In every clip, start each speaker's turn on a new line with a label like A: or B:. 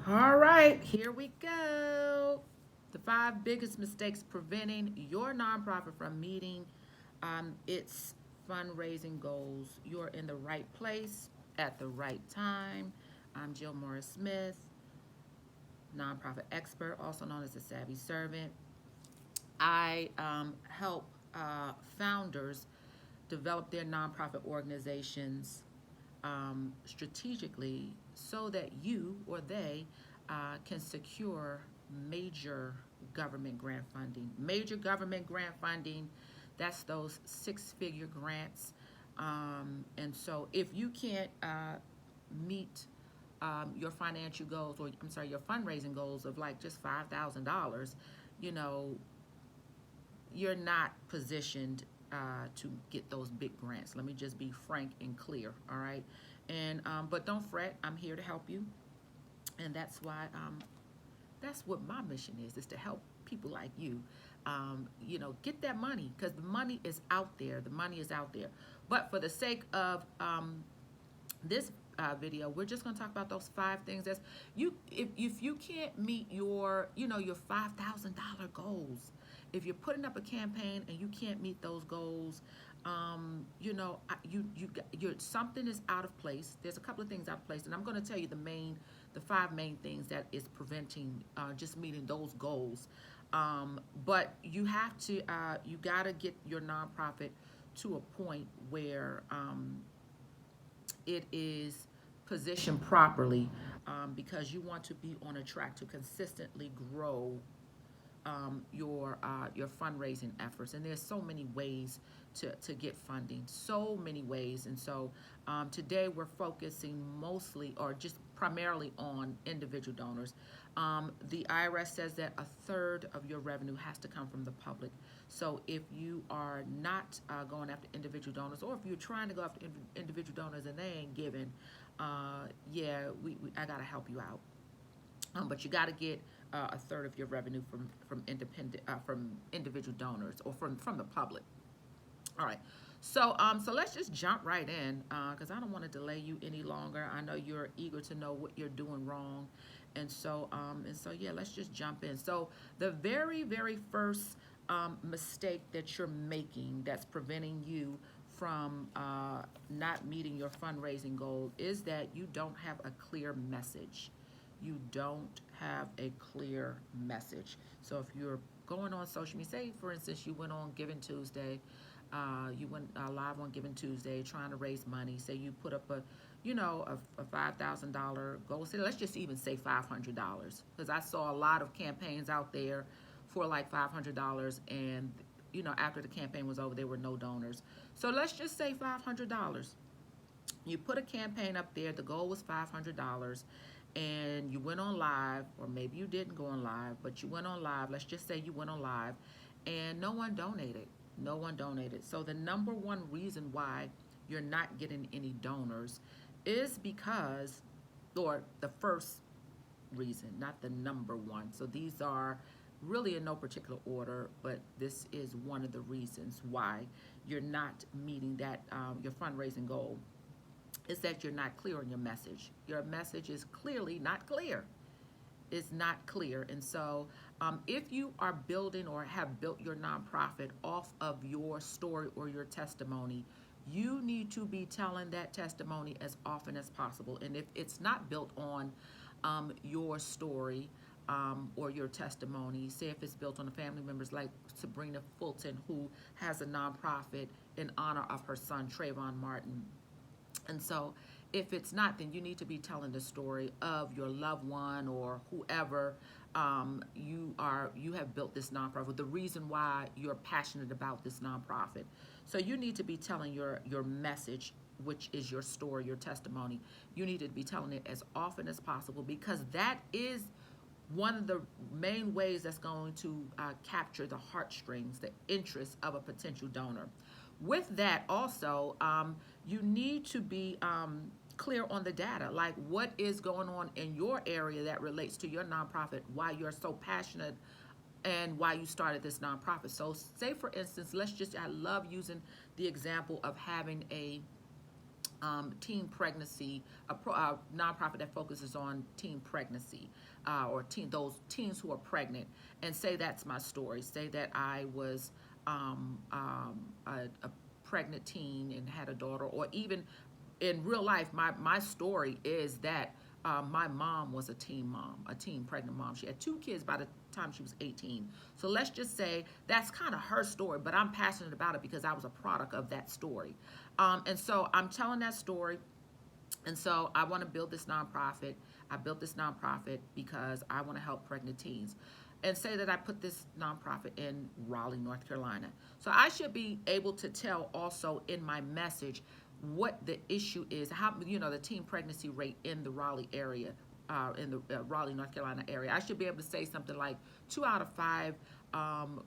A: All right, here we go. The five biggest mistakes preventing your nonprofit from meeting its fundraising goals. You're in the right place at the right time. I'm Jill Morris Smith, nonprofit expert, also known as a savvy servant. I help founders develop their nonprofit organizations strategically so that you or they can secure major government grant funding. Major government grant funding, that's those six-figure grants. And so if you can't meet your financial goals, or I'm sorry, your fundraising goals of like just $5,000, you know, you're not positioned to get those big grants. Let me just be frank and clear, all right? And but don't fret, I'm here to help you, and that's why that's what my mission is to help people like you, get that money because the money is out there. The money is out there. But for the sake of this video, we're just going to talk about those five things. That's you. If you can't meet your $5,000 goals, if you're putting up a campaign and you can't meet those goals, you're something is out of place. There's a couple of things out of place, and I'm going to tell you the five main things that is preventing just meeting those goals. But you got to get your nonprofit to a point where it is positioned properly, because you want to be on a track to consistently grow your fundraising efforts. And there's so many ways to get funding, so many ways. And so today we're focusing mostly or just primarily on individual donors. The IRS says that a third of your revenue has to come from the public. So if you are not going after individual donors, or if you're trying to go after individual donors and they ain't giving, I got to help you out. But you got to get a third of your revenue from individual donors or from the public. All right. So let's just jump right in because I don't want to delay you any longer. I know you're eager to know what you're doing wrong, and so yeah, let's just jump in. So the very first mistake that you're making that's preventing you from not meeting your fundraising goal is that you don't have a clear message. You don't have a clear message. So if you're going on social media, say for instance you went on Giving Tuesday, you went live on Giving Tuesday trying to raise money. Say you put up a $5,000 goal. Say let's just even say $500, because I saw a lot of campaigns out there for like $500, and after the campaign was over, there were no donors. So let's just say $500. You put a campaign up there. The goal was $500, and you went on live, or maybe you didn't go on live, but you went on live. Let's just say you went on live, and no one donated. No one donated. So the number one reason why you're not getting any donors is because, or the first reason, not the number one. So these are really in no particular order, but this is one of the reasons why you're not meeting that your fundraising goal, is that you're not clear on your message. Your message is clearly not clear. It's not clear. And so if you are building or have built your nonprofit off of your story or your testimony, you need to be telling that testimony as often as possible. And if it's not built on your story or your testimony, say if it's built on a family members like Sabrina Fulton, who has a nonprofit in honor of her son, Trayvon Martin. And so if it's not, then you need to be telling the story of your loved one or whoever you have built this nonprofit, the reason why you're passionate about this nonprofit. So you need to be telling your message, which is your story, your testimony. You need to be telling it as often as possible, because that is one of the main ways that's going to capture the heartstrings, the interest of a potential donor. With that, also, you need to be clear on the data, like what is going on in your area that relates to your nonprofit, why you're so passionate and why you started this nonprofit. So say for instance, I love using the example of having teen pregnancy, nonprofit that focuses on teen pregnancy, or those teens who are pregnant, and say that's my story. Say that I was a pregnant teen and had a daughter, or even in real life, my story is that my mom was a teen pregnant mom. She had two kids by the time she was 18. So let's just say that's kind of her story, but I'm passionate about it because I was a product of that story. And so I'm telling that story. And so I want to build this nonprofit. I built this nonprofit because I want to help pregnant teens. And say that I put this nonprofit in Raleigh, North Carolina. So I should be able to tell also in my message what the issue is, how, the teen pregnancy rate in the Raleigh area, in the Raleigh, North Carolina area. I should be able to say something like 2 out of 5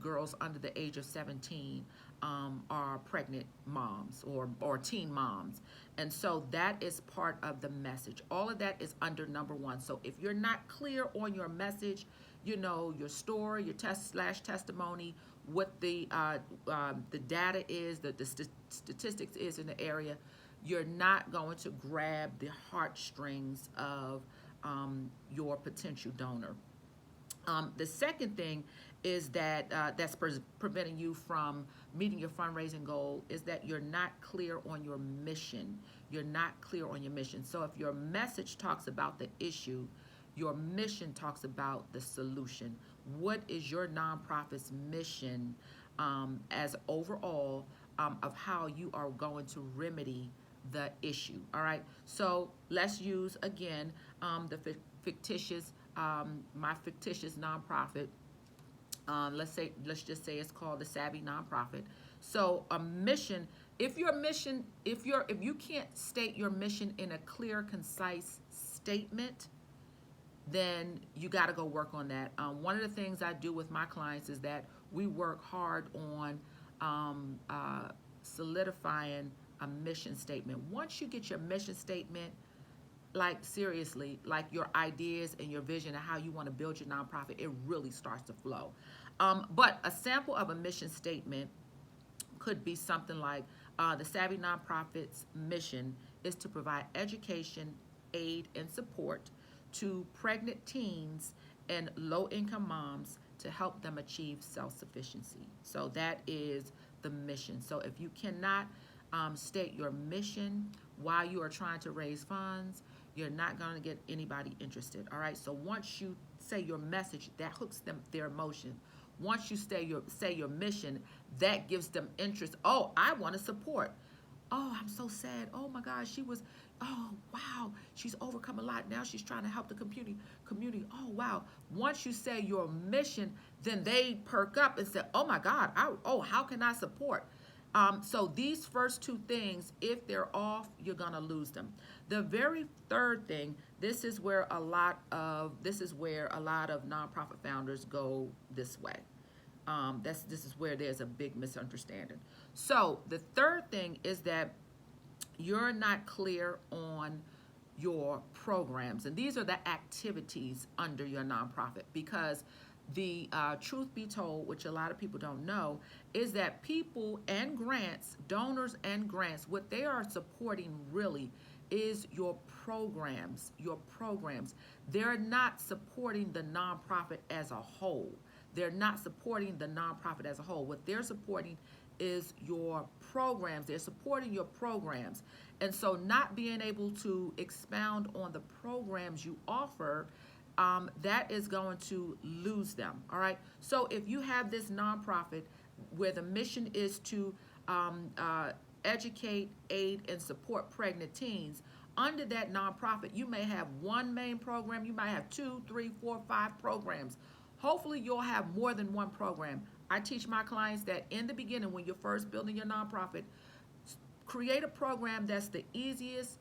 A: girls under the age of 17 are pregnant moms, or teen moms. And so that is part of the message. All of that is under number 1. So if you're not clear on your message, your story, your testimony, what the data is, the statistics is in the area, you're not going to grab the heartstrings of your potential donor. The second thing is that that's preventing you from meeting your fundraising goal is that you're not clear on your mission. You're not clear on your mission. So if your message talks about the issue, your mission talks about the solution. What is your nonprofit's mission as overall of how you are going to remedy the issue? All right. So let's use again the fictitious, my fictitious nonprofit. Let's just say it's called the Savvy Nonprofit. So a mission. If you can't state your mission in a clear, concise statement, then you got to go work on that. One of the things I do with my clients is that we work hard on solidifying a mission statement. Once you get your mission statement, like seriously, like your ideas and your vision of how you want to build your nonprofit, it really starts to flow. But a sample of a mission statement could be something like the Savvy Nonprofit's mission is to provide education, aid, and support to pregnant teens and low-income moms to help them achieve self-sufficiency. So that is the mission. So if you cannot state your mission while you are trying to raise funds, you're not going to get anybody interested. All right. So once you say your message, that hooks their emotion. Once you say your mission, that gives them interest. Oh, I want to support. Oh, I'm so sad. Oh my gosh, oh wow, she's overcome a lot. Now she's trying to help the community. Oh wow. Once you say your mission, then they perk up and say, oh my God, how can I support? So these first two things, if they're off, you're gonna lose them. The very third thing, this is where a lot of nonprofit founders go this way. This is where there's a big misunderstanding. So the third thing is that you're not clear on your programs, and these are the activities under your nonprofit, because the truth be told, which a lot of people don't know, is that people and grants, donors and grants, what they are supporting really is your programs. They're not supporting the nonprofit as a whole. They're not supporting the nonprofit as a whole. What they're supporting is your programs. They're supporting your programs. And so not being able to expound on the programs you offer, that is going to lose them. All right. So if you have this nonprofit where the mission is to educate, aid, and support pregnant teens, under that nonprofit, you may have one main program. You might have 2, 3, 4, 5 programs. Hopefully, you'll have more than one program. I teach my clients that in the beginning, when you're first building your nonprofit, create a program that's the easiest,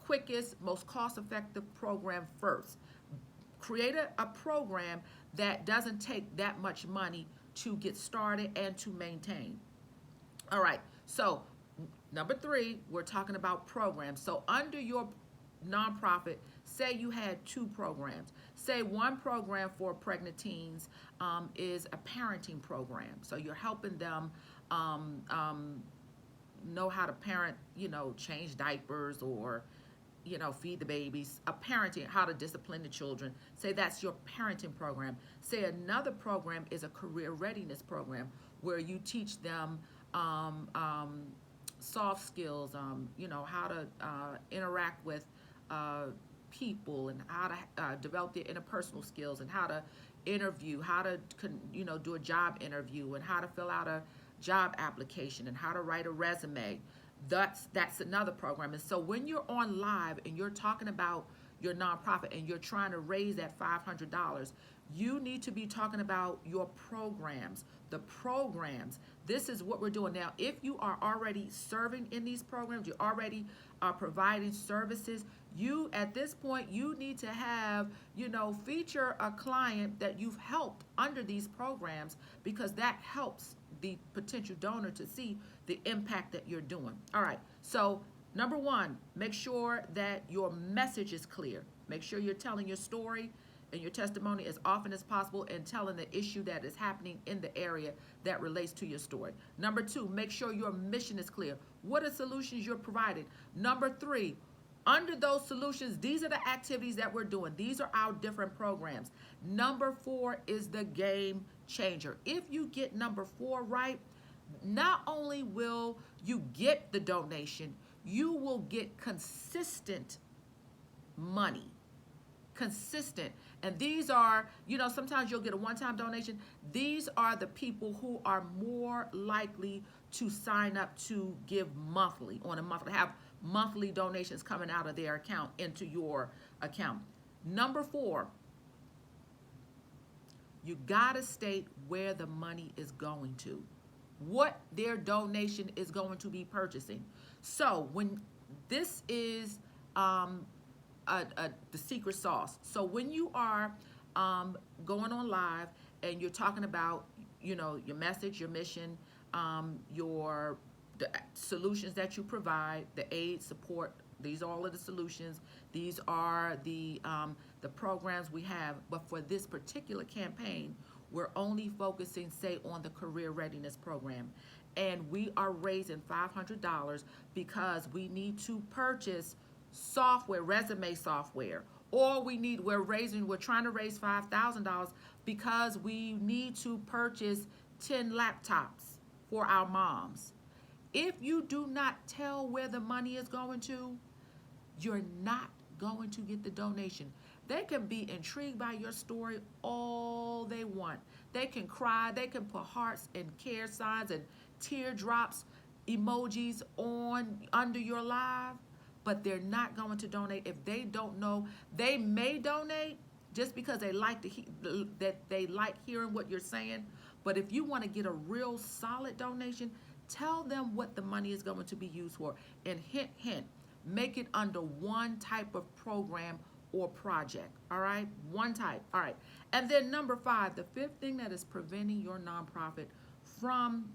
A: quickest, most cost-effective program first. Create a program that doesn't take that much money to get started and to maintain. All right, so number 3, we're talking about programs. So under your nonprofit, say you had 2 programs. Say one program for pregnant teens is a parenting program. So you're helping them know how to parent, change diapers or, feed the babies, a parenting, how to discipline the children. Say that's your parenting program. Say another program is a career readiness program where you teach them soft skills, how to interact with uh, people and how to develop their interpersonal skills and how to interview, how to, do a job interview and how to fill out a job application and how to write a resume. That's another program. And so when you're on live and you're talking about your nonprofit and you're trying to raise that $500, you need to be talking about your programs. The programs. This is what we're doing now. If you are already serving in these programs, you're already providing services. You at this point you need to have feature a client that you've helped under these programs because that helps the potential donor to see the impact that you're doing. All right. So number one, make sure that your message is clear. Make sure you're telling your story and your testimony as often as possible and telling the issue that is happening in the area that relates to your story. Number two, make sure your mission is clear. What are solutions you're providing? Number three, under those solutions, these are the activities that we're doing. These are our different programs. Number four is the game changer. If you get number four right, not only will you get the donation, you will get consistent money. Consistent. And these are, sometimes you'll get a one-time donation. These are the people who are more likely to sign up to give monthly, on a monthly, have monthly donations coming out of their account into your account. Number four, you gotta state where the money is going to, what their donation is going to be purchasing. So when this is the secret sauce. So when you are going on live and you're talking about, your message, your mission, the solutions that you provide, the aid, support, these are all of the solutions. These are the programs we have. But for this particular campaign, we're only focusing, say, on the career readiness program. And we are raising $500 because we need to purchase software, resume software, or we're trying to raise $5,000 because we need to purchase 10 laptops for our moms. If you do not tell where the money is going to, you're not going to get the donation. They can be intrigued by your story all they want. They can cry, they can put hearts and care signs and teardrops emojis under your live, but they're not going to donate if they don't know. They may donate just because they like they like hearing what you're saying. But if you want to get a real solid donation, tell them what the money is going to be used for. And hint, hint, make it under one type of program or project. All right, one type. All right. And then number five, the fifth thing that is preventing your nonprofit from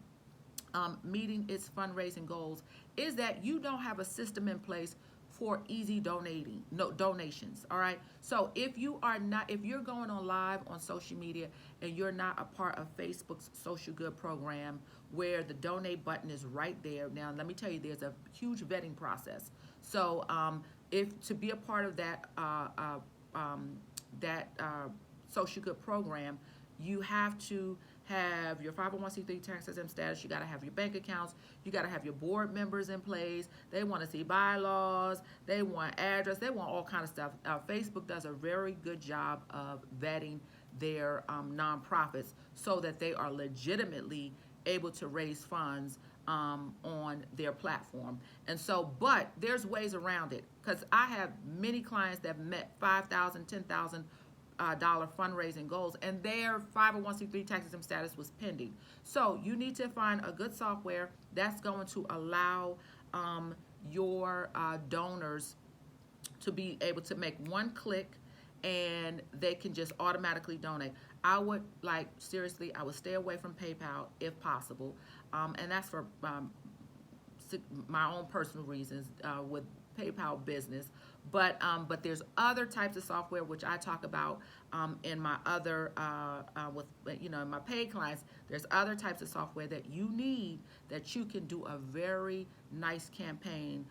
A: meeting its fundraising goals is that you don't have a system in place for easy donations. All right. So if you're going on live on social media and you're not a part of Facebook's social good program where the donate button is right there. Now, let me tell you, there's a huge vetting process. So if to be a part of that social good program, you have to have your 501c3 tax exempt status. You got to have your bank accounts. You got to have your board members in place. They want to see bylaws. They want address. They want all kind of stuff. Facebook does a very good job of vetting their nonprofits so that they are legitimately able to raise funds on their platform. And so, but there's ways around it, because I have many clients that met $5,000, $10,000 dollar fundraising goals, and their 501c3 tax exempt status was pending. So you need to find a good software that's going to allow your donors to be able to make one click and they can just automatically donate. I would seriously, I would stay away from PayPal if possible, and that's for my own personal reasons with PayPal business. But there's other types of software which I talk about in my other with in my paid clients. There's other types of software that you need that you can do a very nice campaign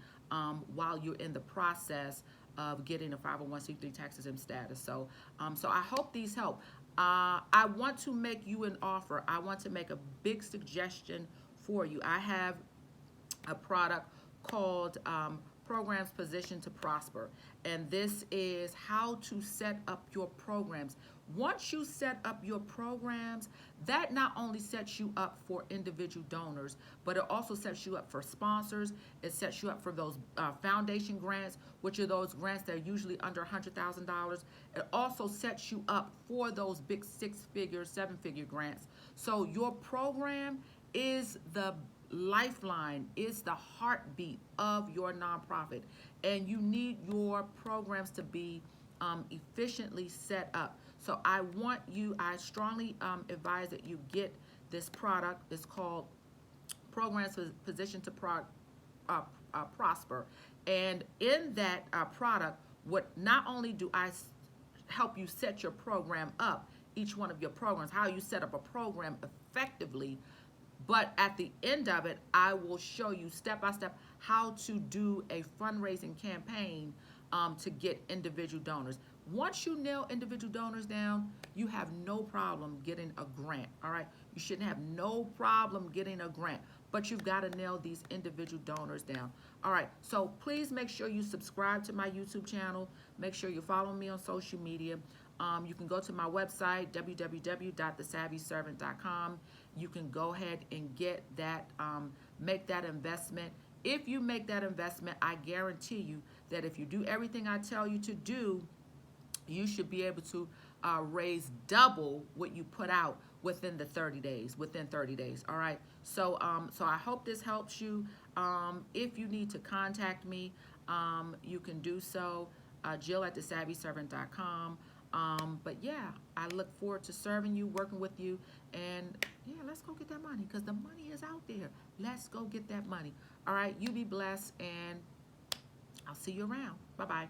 A: while you're in the process of getting a 501c3 tax exempt status. So I hope these help. I want to make you an offer. I want to make a big suggestion for you. I have a product called Programs Positioned to Prosper. And this is how to set up your programs. Once you set up your programs, that not only sets you up for individual donors, but it also sets you up for sponsors. It sets you up for those foundation grants, which are those grants that are usually under $100,000. It also sets you up for those big 6-figure, 7-figure grants. So your program is the lifeline, is the heartbeat of your nonprofit, and you need your programs to be efficiently set up. So I strongly advise that you get this product. It's called Programs Positioned to Prosper. And in that product, what not only do I help you set your program up, each one of your programs, how you set up a program effectively, but at the end of it, I will show you step by step how to do a fundraising campaign to get individual donors. Once you nail individual donors down, you have no problem getting a grant, all right? You shouldn't have no problem getting a grant, but you've got to nail these individual donors down. All right, so please make sure you subscribe to my YouTube channel. Make sure you follow me on social media. You can go to my website, www.thesavvyservant.com. You can go ahead and get that, make that investment. If you make that investment, I guarantee you that if you do everything I tell you to do, you should be able to raise double what you put out within 30 days. All right. So I hope this helps you. If you need to contact me, you can do so. Jill at thesavvyservant.com. But yeah, I look forward to serving you, working with you, and yeah, let's go get that money, because the money is out there. Let's go get that money. All right. You be blessed, and I'll see you around. Bye-bye.